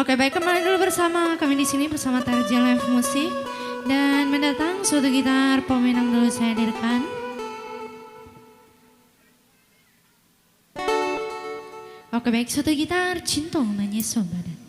Oke, baik, kembali dulu bersama kami di sini bersama Tarja Live Musik dan mendatang suatu gitar pemenang dulu saya hadirkan. Oke, baik, suatu gitar Cintong Nanya Sobadan.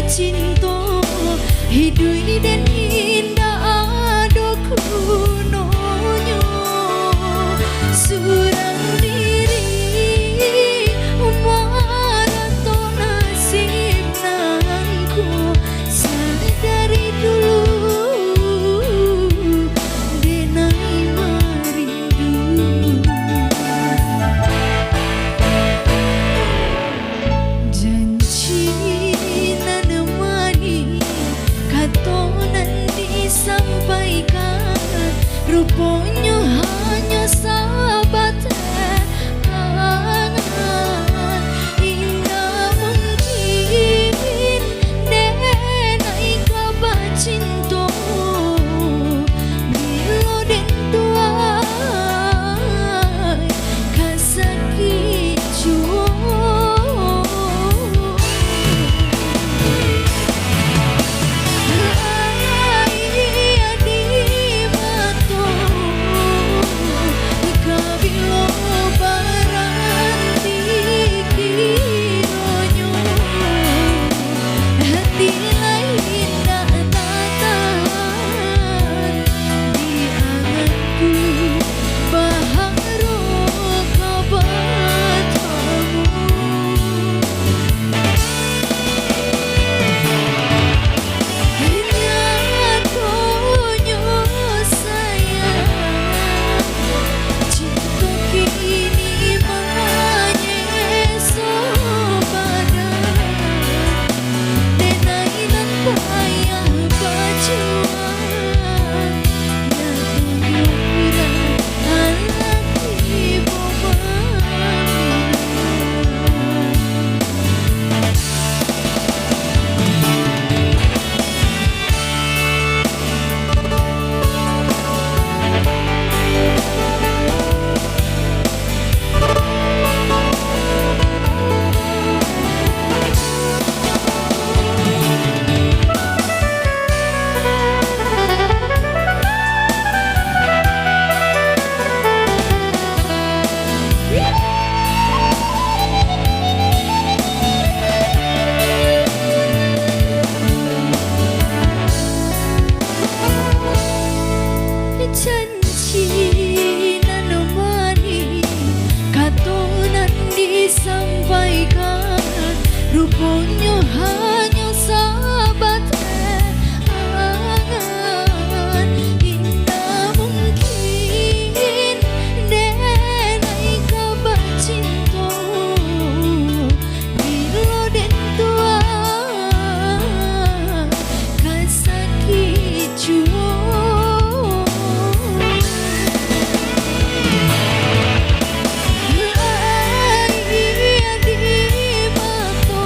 Cinta hidup dan indah ada kunonyo surang diri marato nasib nangku sadari dulu denai marindu janji sampaikan rupanya hanya sahabat indah mungkin denai kabar cinta bilo den tuai kasaki jua sampaikan rupanya hanya sahabat indah mungkin denai kabar cinta bilo den tua kasaki jua di mata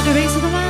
Oke baik, setelah